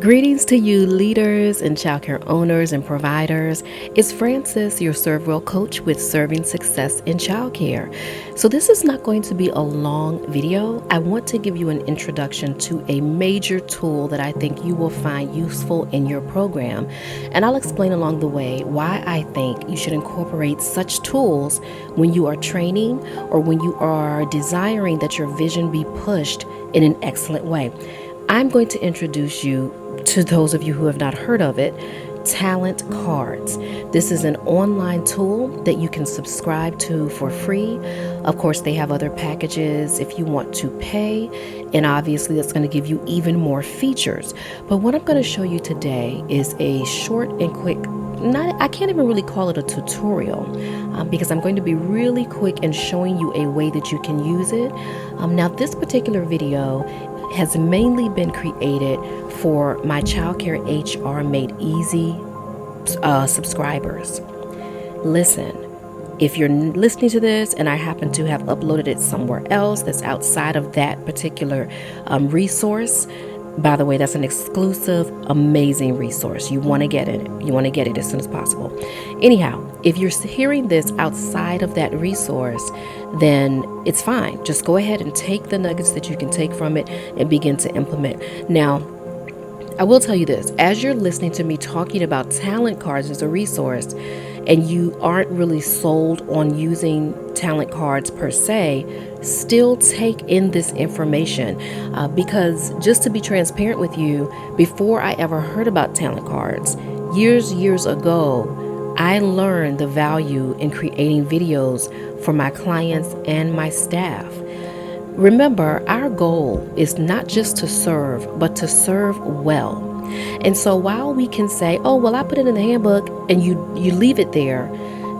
Greetings to you, leaders and childcare owners and providers. It's Francis, your Serve Well coach with Serving Success in Childcare. So, this is not going to be a long video. I want to give you an introduction to a major tool that I think you will find useful in your program. And I'll explain along the way why I think you should incorporate such tools when you are training or when you are desiring that your vision be pushed in an excellent way. I'm going to introduce you to those of you who have not heard of it, TalentCards. This is an online tool that you can subscribe to for free. Of course, they have other packages if you want to pay, and obviously that's going to give you even more features. But what I'm going to show you today is a short and quick, I can't even really call it a tutorial because I'm going to be really quick in showing you a way that you can use it. Now, this particular video has mainly been created for my Childcare HR Made Easy subscribers. Listen, if you're listening to this and I happen to have uploaded it somewhere else that's outside of that particular resource, by the way, that's an exclusive, amazing resource. You want to get it. You want to get it as soon as possible. Anyhow, if you're hearing this outside of that resource, then it's fine. Just go ahead and take the nuggets that you can take from it and begin to implement. Now, I will tell you this, as you're listening to me talking about TalentCards as a resource, and you aren't really sold on using TalentCards per se, still take in this information because just to be transparent with you, before I ever heard about TalentCards, years ago, I learned the value in creating videos for my clients and my staff. Remember, our goal is not just to serve, but to serve well. And so while we can say, oh, well, I put it in the handbook and you leave it there.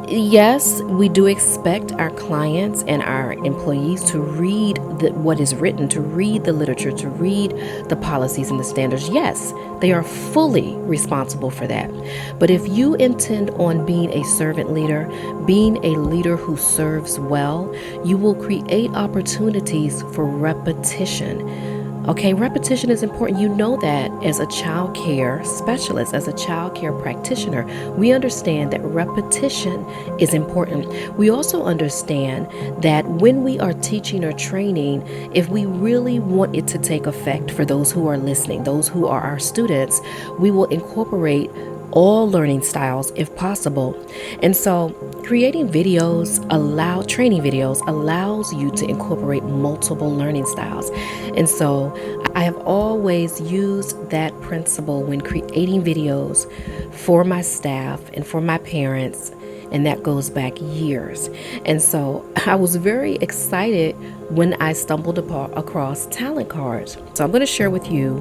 Yes, we do expect our clients and our employees to read what is written, to read the literature, to read the policies and the standards. Yes, they are fully responsible for that. But if you intend on being a servant leader, being a leader who serves well, you will create opportunities for repetition. Okay, repetition is important. You know that as a child care specialist, as a child care practitioner, we understand that repetition is important. We also understand that when we are teaching or training, if we really want it to take effect for those who are listening, those who are our students, we will incorporate all learning styles if possible. And so creating training videos allows you to incorporate multiple learning styles. And so I have always used that principle when creating videos for my staff and for my parents, and that goes back years. And so I was very excited when I stumbled across TalentCards. So I'm going to share with you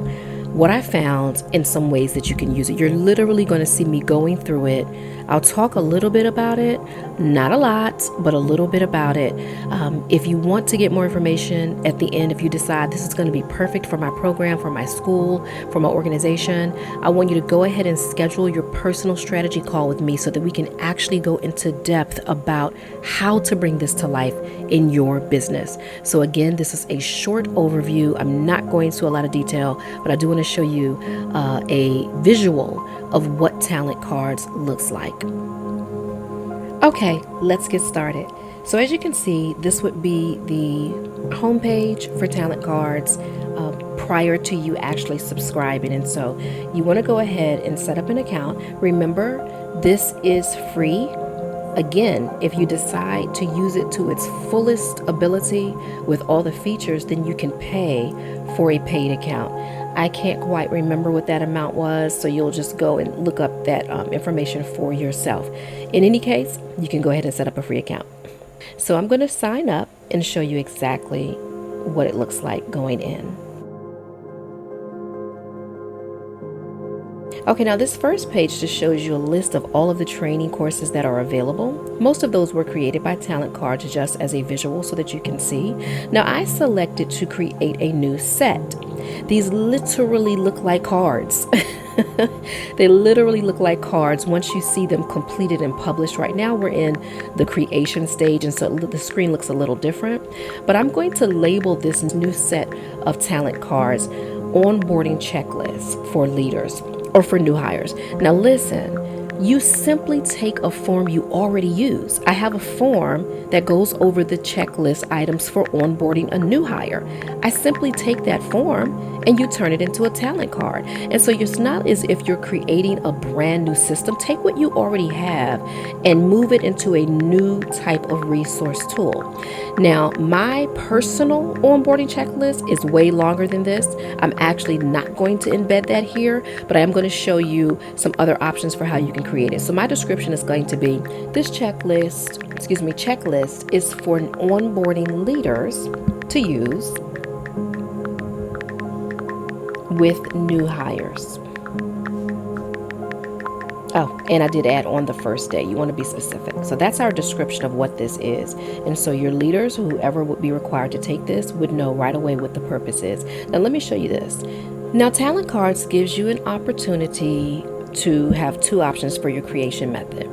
what I found in some ways that you can use it. You're literally going to see me going through it. I'll talk a little bit about it, not a lot, but a little bit about it. If you want to get more information at the end, if you decide this is going to be perfect for my program, for my school, for my organization, I want you to go ahead and schedule your personal strategy call with me so that we can actually go into depth about how to bring this to life in your business. So again, this is a short overview. I'm not going into a lot of detail, but I do want to show you a visual of what TalentCards looks like. Okay, let's get started. So as you can see, this would be the homepage for TalentCards prior to you actually subscribing. And so you want to go ahead and set up an account. Remember, this is free. Again, if you decide to use it to its fullest ability with all the features, then you can pay for a paid account. I can't quite remember what that amount was, so you'll just go and look up that information for yourself. In any case, you can go ahead and set up a free account. So I'm going to sign up and show you exactly what it looks like going in. Okay, now this first page just shows you a list of all of the training courses that are available. Most of those were created by TalentCards just as a visual so that you can see. Now I selected to create a new set. These literally look like cards. They literally look like cards once you see them completed and published. Right now we're in the creation stage, and so the screen looks a little different. But I'm going to label this new set of TalentCards onboarding checklist for leaders or for new hires. Now listen, you simply take a form you already use. I have a form that goes over the checklist items for onboarding a new hire. I simply take that form and you turn it into a talent card. And so it's not as if you're creating a brand new system. Take what you already have and move it into a new type of resource tool. Now, my personal onboarding checklist is way longer than this. I'm actually not going to embed that here, but I am going to show you some other options for how you can create it. So my description is going to be this checklist is for onboarding leaders to use with new hires. Oh, and I did add on the first day. You want to be specific. So that's our description of what this is. And so your leaders, whoever would be required to take this, would know right away what the purpose is. Now let me show you this. Now TalentCards gives you an opportunity to have two options for your creation method.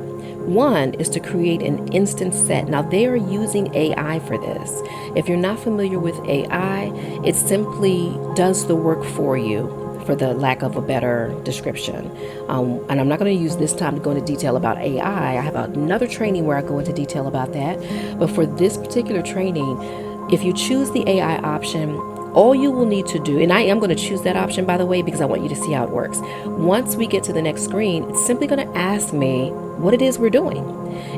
One is to create an instant set. Now they are using AI for this. If you're not familiar with AI, it simply does the work for you, for the lack of a better description. And I'm not going to use this time to go into detail about AI. I have another training where I go into detail about that. But for this particular training, if you choose the AI option, all you will need to do, and I am going to choose that option, by the way, because I want you to see how it works. Once we get to the next screen, it's simply going to ask me what it is we're doing.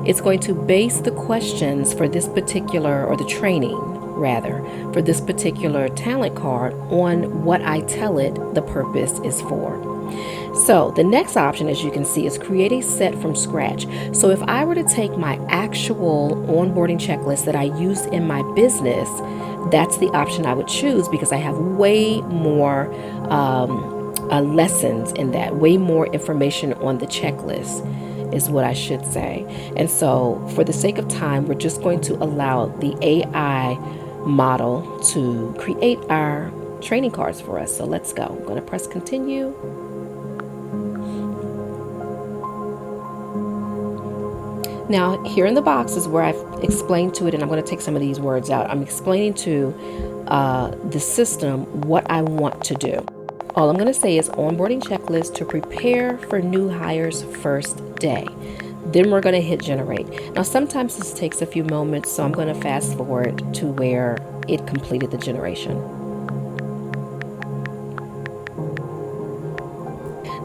It's going to base the questions for this particular, or the training rather, for this particular talent card on what I tell it the purpose is for. So the next option, as you can see, is create a set from scratch. So if I were to take my actual onboarding checklist that I use in my business, that's the option I would choose, because I have way more lessons in that, way more information on the checklist is what I should say. And so for the sake of time, we're just going to allow the AI model to create our training cards for us. So let's go. I'm going to press continue. Now, here in the box is where I've explained to it, and I'm going to take some of these words out. I'm explaining to the system what I want to do. All I'm going to say is onboarding checklist to prepare for new hires first day. Then we're going to hit generate. Now, sometimes this takes a few moments, so I'm going to fast forward to where it completed the generation.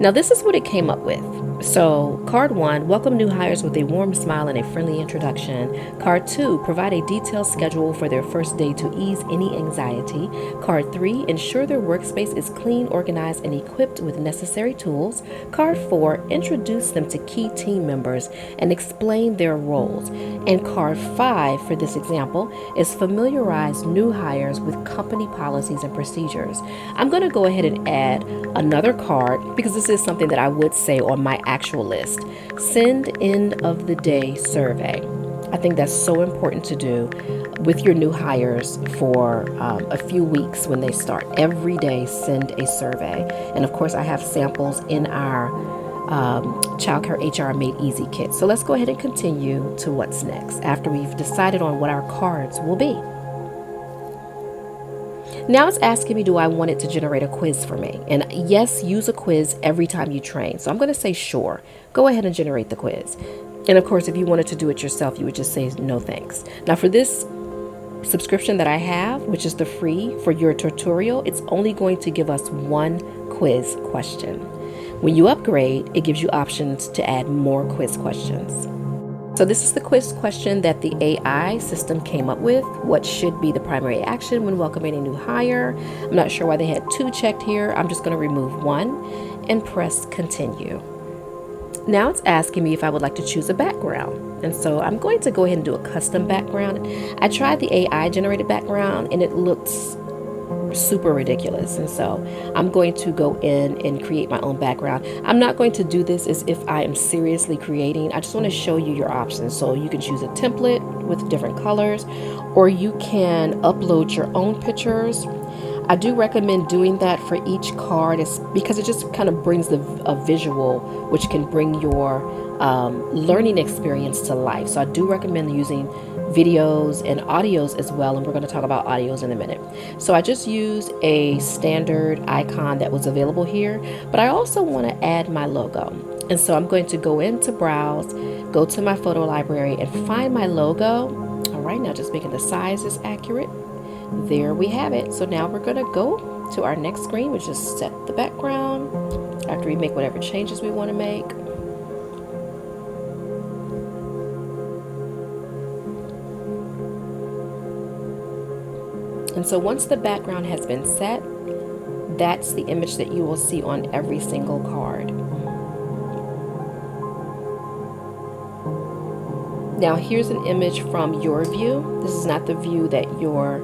Now, this is what it came up with. So, card 1, welcome new hires with a warm smile and a friendly introduction. Card 2, provide a detailed schedule for their first day to ease any anxiety. Card 3, ensure their workspace is clean, organized, and equipped with necessary tools. Card 4, introduce them to key team members and explain their roles. And card 5, for this example, is familiarize new hires with company policies and procedures. I'm going to go ahead and add another card, because this is something that I would say on my actual list. Send end of the day survey. I think that's so important to do with your new hires for a few weeks when they start. Every day, send a survey. And of course, I have samples in our childcare HR Made Easy kit. So let's go ahead and continue to what's next after we've decided on what our cards will be. Now it's asking me, do I want it to generate a quiz for me? And yes, use a quiz every time you train. So I'm going to say sure. Go ahead and generate the quiz. And of course, if you wanted to do it yourself, you would just say no thanks. Now for this subscription that I have, which is the free for your tutorial, it's only going to give us one quiz question. When you upgrade, it gives you options to add more quiz questions. So this is the quiz question that the AI system came up with. What should be the primary action when welcoming a new hire? I'm not sure why they had 2 checked here. I'm just going to remove 1 and press continue. Now it's asking me if I would like to choose a background. And so I'm going to go ahead and do a custom background. I tried the AI generated background and it looks super ridiculous, and so I'm going to go in and create my own background. I'm not going to do this as if I am seriously creating. I just want to show you your options. So you can choose a template with different colors, or you can upload your own pictures. I do recommend doing that for each card because it just kind of brings a visual, which can bring your learning experience to life. So I do recommend using videos and audios as well, and we're going to talk about audios in a minute. So I just used a standard icon that was available here, but I also want to add my logo. And so I'm going to go into Browse, go to my photo library, and find my logo. All right, now just making the sizes accurate. There we have it. So now we're going to go to our next screen, which is set the background after we make whatever changes we want to make. And so once the background has been set, that's the image that you will see on every single card. Now here's an image from your view. This is not the view that your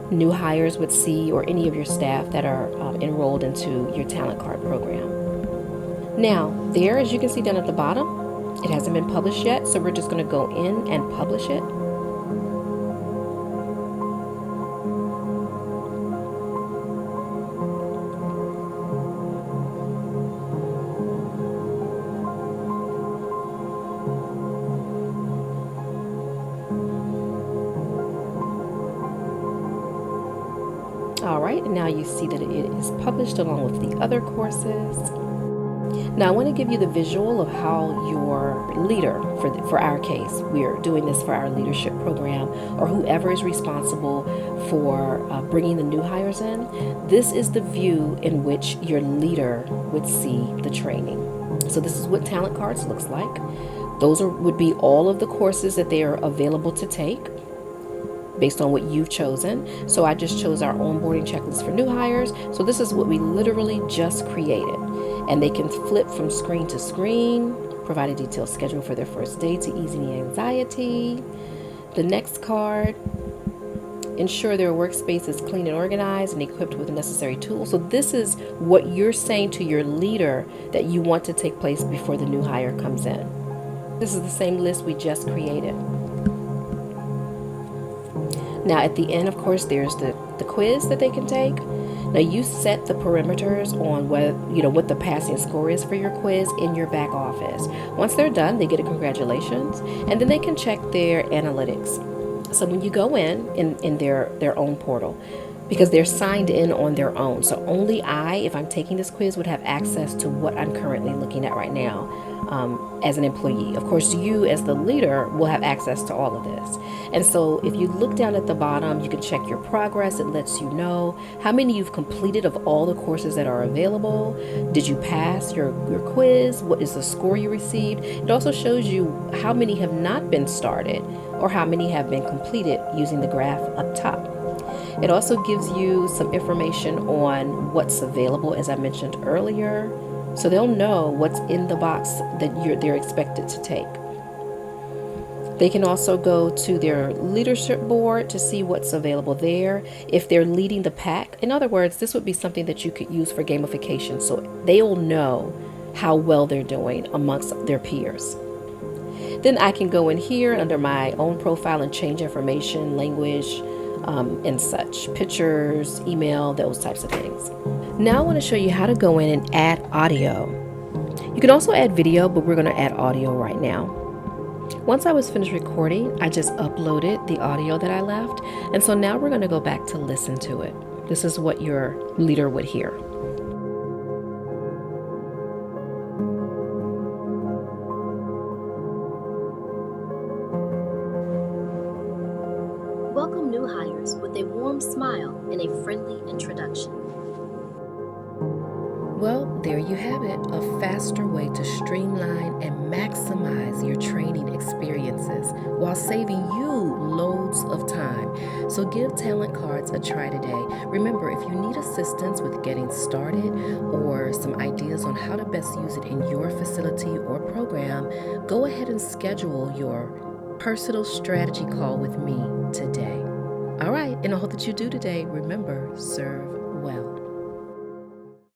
new hires would see or any of your staff that are enrolled into your talent card program. Now there, as you can see down at the bottom, it hasn't been published yet, so we're just going to go in and publish it. All right, and now you see that it is published along with the other courses. Now I want to give you the visual of how your leader, for our case, we're doing this for our leadership program, or whoever is responsible for bringing the new hires in. This is the view in which your leader would see the training. So this is what TalentCards looks like. Those would be all of the courses that they are available to take based on what you've chosen. So I just chose our onboarding checklist for new hires. So this is what we literally just created. And they can flip from screen to screen, provide a detailed schedule for their first day to ease any anxiety. The next card, ensure their workspace is clean and organized and equipped with the necessary tools. So this is what you're saying to your leader that you want to take place before the new hire comes in. This is the same list we just created. Now at the end, of course, there's the quiz that they can take. Now you set the parameters on what the passing score is for your quiz in your back office. Once they're done, they get a congratulations, and then they can check their analytics. So when you go in their own portal, because they're signed in on their own. So only I, if I'm taking this quiz, would have access to what I'm currently looking at right now as an employee. Of course, you as the leader will have access to all of this. And so if you look down at the bottom, you can check your progress. It lets you know how many you've completed of all the courses that are available. Did you pass your quiz? What is the score you received? It also shows you how many have not been started or how many have been completed using the graph up top. It also gives you some information on what's available, as I mentioned earlier, so they'll know what's in the box that they're expected to take. They can also go to their leadership board to see what's available there. If they're leading the pack, in other words, this would be something that you could use for gamification, so they'll know how well they're doing amongst their peers. Then I can go in here under my own profile and change information, language, and such, pictures, email, those types of things. Now I want to show you how to go in and add audio. You can also add video, but we're going to add audio right now. Once I was finished recording, I just uploaded the audio that I left, and so now we're going to go back to listen to it. This is what your leader would hear. Welcome new hires with a warm smile and a friendly introduction. Well, there you have it, a faster way to streamline and maximize your training experiences while saving you loads of time. So give TalentCards a try today. Remember, if you need assistance with getting started or some ideas on how to best use it in your facility or program, go ahead and schedule your personal strategy call with me today. All right, and I hope that you do today. Remember, serve well.